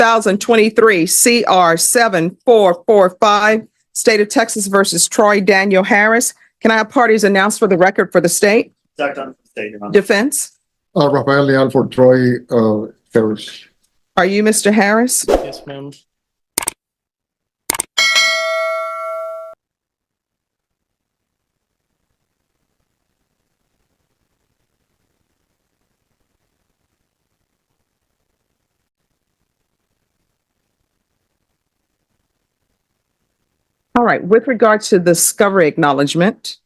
2023 CR 7445, State of Texas versus Troy Daniel Harris. Can I have parties announced for the record for the state? Zach Dunn for the state, Your Honor. Defense? Rafael Leal for Troy Harris. Are you Mr. Harris? Yes, ma'am. All right. With regard to the discovery acknowledgement,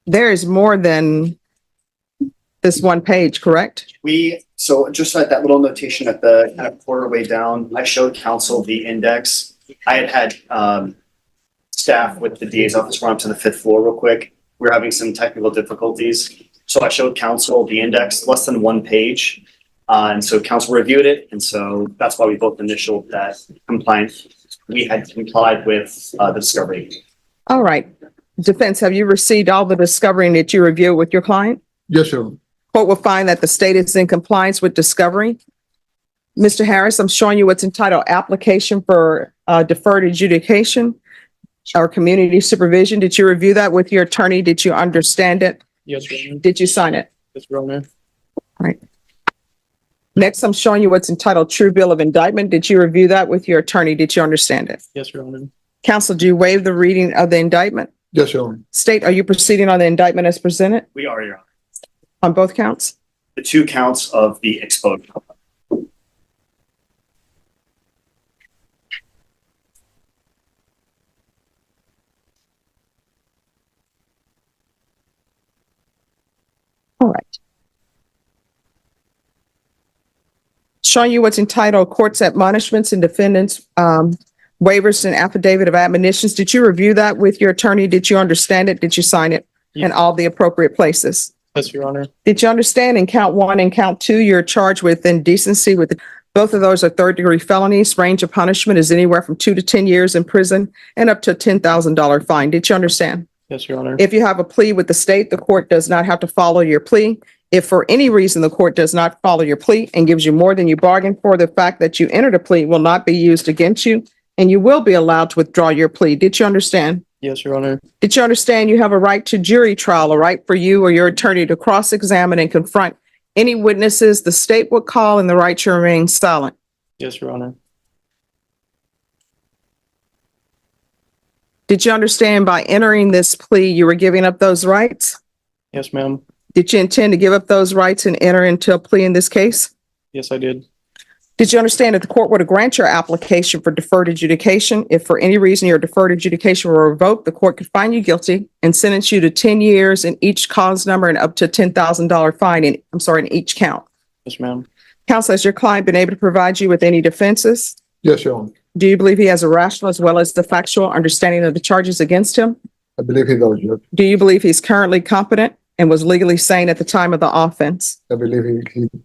there is more than this one page, correct? So just like that little notation at the kind of quarter way down, I showed counsel the index. I had staff with the DA's office run up to the 5th floor real quick. We were having some technical difficulties. So I showed counsel the index, less than one page. And so counsel reviewed it. And so that's why we both initialed that compliance. We had complied with the discovery. All right. Defense, have you received all the discovery that you reviewed with your client? Yes, Your Honor. Court will find that the state is in compliance with discovery. Mr. Harris, I'm showing you what's entitled application for deferred adjudication or community supervision. Did you review that with your attorney? Did you understand it? Yes, Your Honor. Did you sign it? Yes, Your Honor. All right. Next, I'm showing you what's entitled true bill of indictment. Did you review that with your attorney? Did you understand it? Yes, Your Honor. Counsel, do you waive the reading of the indictment? Yes, Your Honor. State, are you proceeding on the indictment as presented We are, Your Honor. on both counts? The 2 counts of the exposure. All right. Showing you what's entitled court's admonishments and defendants waivers and affidavit of admonitions. Did you review that with your attorney? Did you understand it? Did you sign it in all the appropriate places? Yes, Your Honor. Did you understand in count 1 and count 2, you're charged with indecency with both of those are 3rd-degree felonies. Range of punishment is anywhere from 2 to 10 years in prison and up to a $10,000 fine. Did you understand? Yes, Your Honor. If you have a plea with the state, the court does not have to follow your plea. If for any reason the court does not follow your plea and gives you more than you bargained for, the fact that you entered a plea will not be used against you, and you will be allowed to withdraw your plea. Did you understand? Yes, Your Honor. Did you understand you have a right to jury trial, a right for you or your attorney to cross-examine and confront any witnesses the state would call, and the right to remain silent? Yes, Your Honor. Did you understand by entering this plea, you were giving up those rights? Yes, ma'am. Did you intend to give up those rights and enter into a plea in this case? Yes, I did. Did you understand that the court were to grant your application for deferred adjudication? If for any reason your deferred adjudication were revoked, the court could find you guilty and sentence you to 10 years in each cause number and up to $10,000 fine in each count. Yes, ma'am. Counsel, has your client been able to provide you with any defenses? Yes, Your Honor. Do you believe he has a rational as well as the factual understanding of the charges against him? I believe he does, Judge. Do you believe he's currently competent and was legally sane at the time of the offense? I believe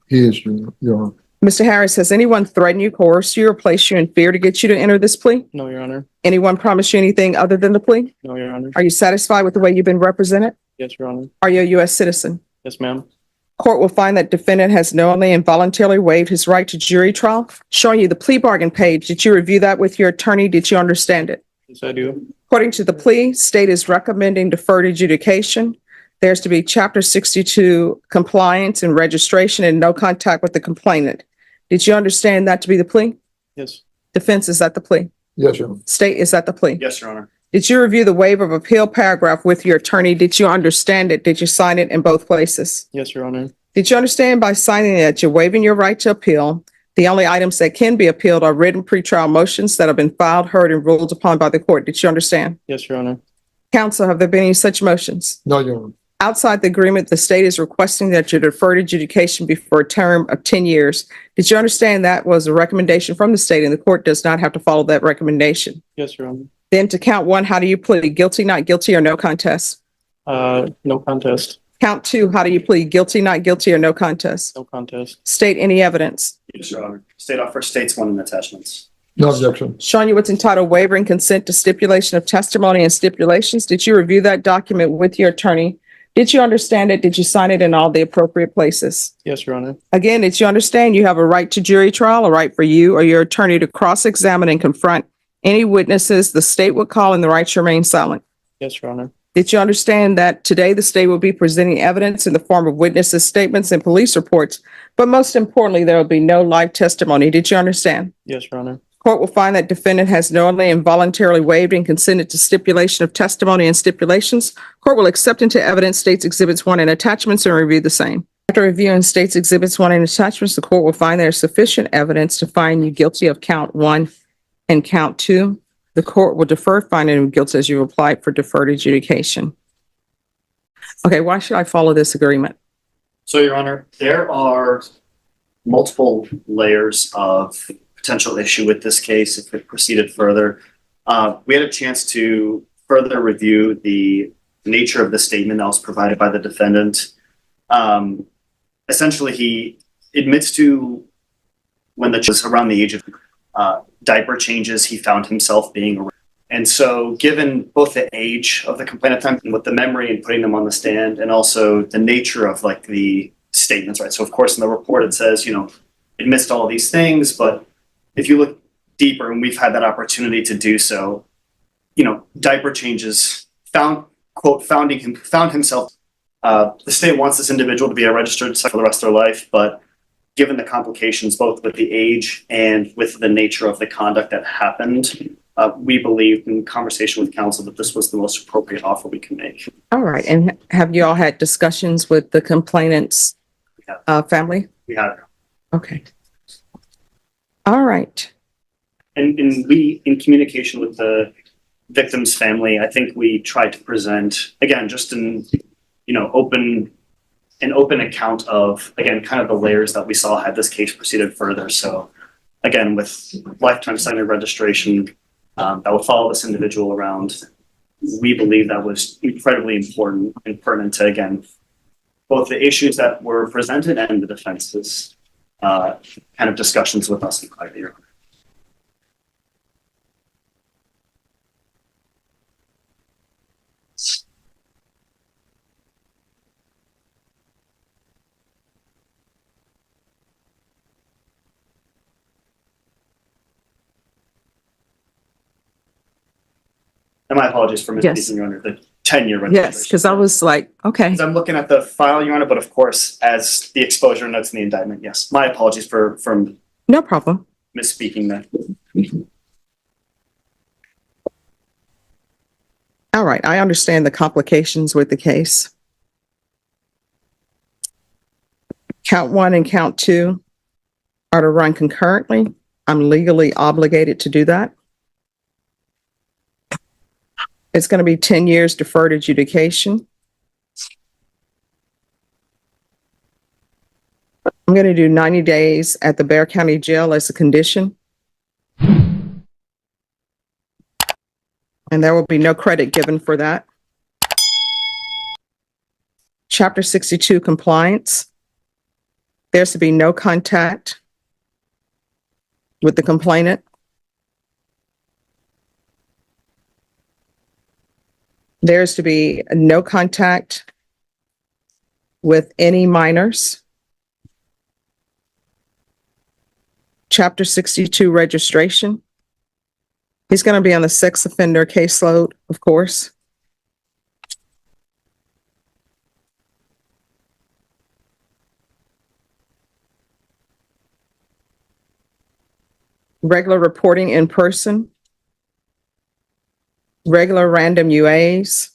he is, Your Honor. Mr. Harris, has anyone threatened you, coerced you, or placed you in fear to get you to enter this plea? No, Your Honor. Anyone promised you anything other than the plea? No, Your Honor. Are you satisfied with the way you've been represented? Yes, Your Honor. Are you a U.S. citizen? Yes, ma'am. Court will find that defendant has knowingly and voluntarily waived his right to jury trial. Showing you the plea bargain page. Did you review that with your attorney? Did you understand it? Yes, I do. According to the plea, state is recommending deferred adjudication. There's to be Chapter 62 compliance and registration and no contact with the complainant. Did you understand that to be the plea? Yes. Defense, is that the plea? Yes, Your Honor. State, is that the plea? Yes, Your Honor. Did you review the waiver of appeal paragraph with your attorney? Did you understand it? Did you sign it in both places? Yes, Your Honor. Did you understand by signing that you're waiving your right to appeal? The only items that can be appealed are written pretrial motions that have been filed, heard, and ruled upon by the court. Did you understand? Yes, Your Honor. Counsel, have there been any such motions? No, Your Honor. Outside the agreement, the state is requesting that your deferred adjudication be for a term of 10 years. Did you understand that was a recommendation from the state and the court does not have to follow that recommendation? Yes, Your Honor. Then to count 1, how do you plead? Guilty, not guilty, or no contest? No contest. Count 2, how do you plead? Guilty, not guilty, or no contest? No contest. State any evidence. Yes, Your Honor. State offer states one in attachments. No objection. Showing you what's entitled waiver and consent to stipulation of testimony and stipulations. Did you review that document with your attorney? Did you understand it? Did you sign it in all the appropriate places? Yes, Your Honor. Again, did you understand you have a right to jury trial, a right for you or your attorney to cross-examine and confront any witnesses the state would call, and the right to remain silent? Yes, Your Honor. Did you understand that today the state will be presenting evidence in the form of witnesses' statements and police reports, but most importantly, there will be no live testimony? Did you understand? Yes, Your Honor. Court will find that defendant has knowingly and voluntarily waived and consented to stipulation of testimony and stipulations. Court will accept into evidence State's Exhibits 1 and attachments and review the same. After reviewing State's Exhibits 1 and attachments, the court will find there is sufficient evidence to find you guilty of count 1 and count 2. The court will defer finding of guilt as you applied for deferred adjudication. Okay, why should I follow this agreement? So, Your Honor, there are multiple layers of potential issue with this case if it proceeded further. We had a chance to further review the nature of the statement that was provided by the defendant. Essentially, he admits to when the child was around the age of diaper changes, he found himself being around. And so given both the age of the complainant time and with the memory and putting them on the stand, and also the nature of like the statements, right? So of course in the report it says, admits to all these things, but if you look deeper, and we've had that opportunity to do so, diaper changes, found himself. The state wants this individual to be a registered sex for the rest of their life, but given the complications, both with the age and with the nature of the conduct that happened, we believed in conversation with counsel that this was the most appropriate offer we can make. All right, and have you all had discussions with the complainant's family? We have. Okay. All right. And we, in communication with the victim's family, I think we tried to present, again, just an open account of, again, kind of the layers that we saw had this case proceeded further. So again, with lifetime secondary registration that would follow this individual around, we believe that was incredibly important and pertinent to, again, both the issues that were presented and the defense's kind of discussions with us in clarity. And my apologies for misspeaking, Your Honor, the 10-year registration. Yes, because I was like, okay. I'm looking at the file, Your Honor, but of course, as the exposure notes in the indictment, yes. My apologies for No problem. misspeaking that. All right, I understand the complications with the case. Count 1 and count 2 are to run concurrently. I'm legally obligated to do that. It's going to be 10 years deferred adjudication. I'm going to do 90 days at the Bexar County Jail as a condition. And there will be no credit given for that. Chapter 62 compliance. There's to be no contact with the complainant. There's to be no contact with any minors. Chapter 62 registration. He's going to be on the sex offender caseload, of course. Regular reporting in person. Regular random UAs.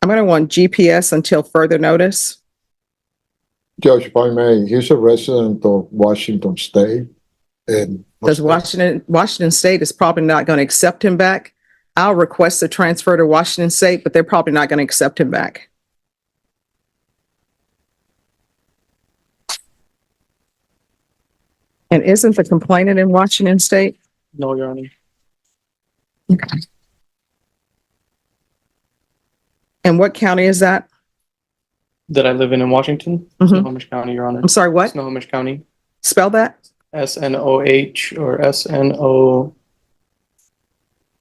I'm going to want GPS until further notice. Judge, if I may, he's a resident of Washington State. And Because Washington State is probably not going to accept him back. I'll request a transfer to Washington State, but they're probably not going to accept him back. And isn't the complainant in Washington State? No, Your Honor. Okay. And what county is that? That I live in Washington, Mhm. Snohomish County, Your Honor. I'm sorry, what? Snohomish County, Spell that? SNOH or SNO.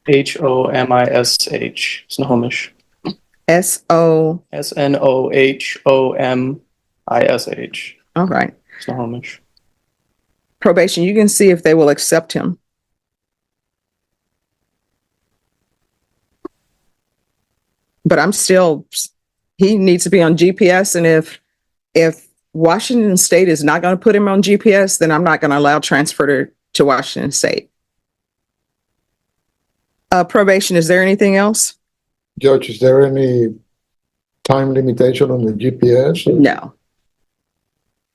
Homish. Snohomish. S-O, Snohomish. all right. Snohomish. Probation, you can see if they will accept him. But he needs to be on GPS, and if Washington State is not going to put him on GPS, then I'm not going to allow transfer to Washington State. Probation, is there anything else? Judge, is there any time limitation on the GPS? No.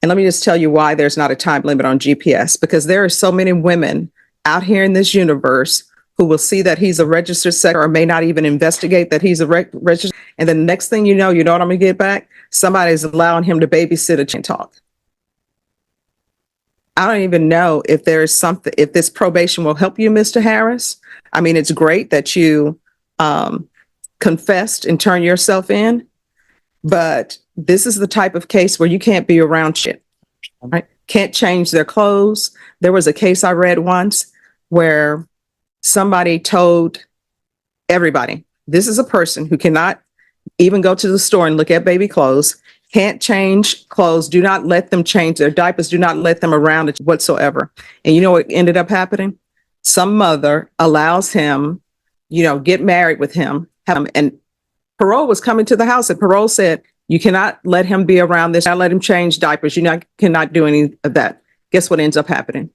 And let me just tell you why there's not a time limit on GPS, because there are so many women out here in this universe who will see that he's a registered sex or may not even investigate that he's a registered. And then the next thing you know what I'm going to get back? Somebody's allowing him to babysit a chain talk. I don't even know if if this probation will help you, Mr. Harris. I mean, it's great that you confessed and turned yourself in, but this is the type of case where you can't be around shit, right? Can't change their clothes. There was a case I read once where somebody told everybody, this is a person who cannot even go to the store and look at baby clothes, can't change clothes, do not let them change their diapers, do not let them around it whatsoever. And you know what ended up happening? Some mother allows him, get married with him, and parole was coming to the house, and parole said, you cannot let him be around this, not let him change diapers, cannot do any of that. Guess what ends up happening?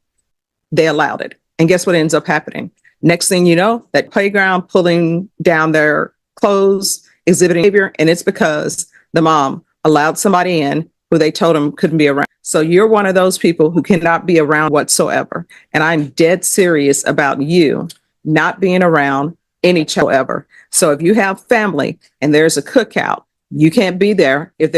They allowed it. And guess what ends up happening? Next thing you know, that playground pulling down their clothes, exhibiting behavior, and it's because the mom allowed somebody in who they told them couldn't be around. So you're one of those people who cannot be around whatsoever. And I'm dead serious about you not being around any child ever. So if you have family and there's a cookout, you can't be there if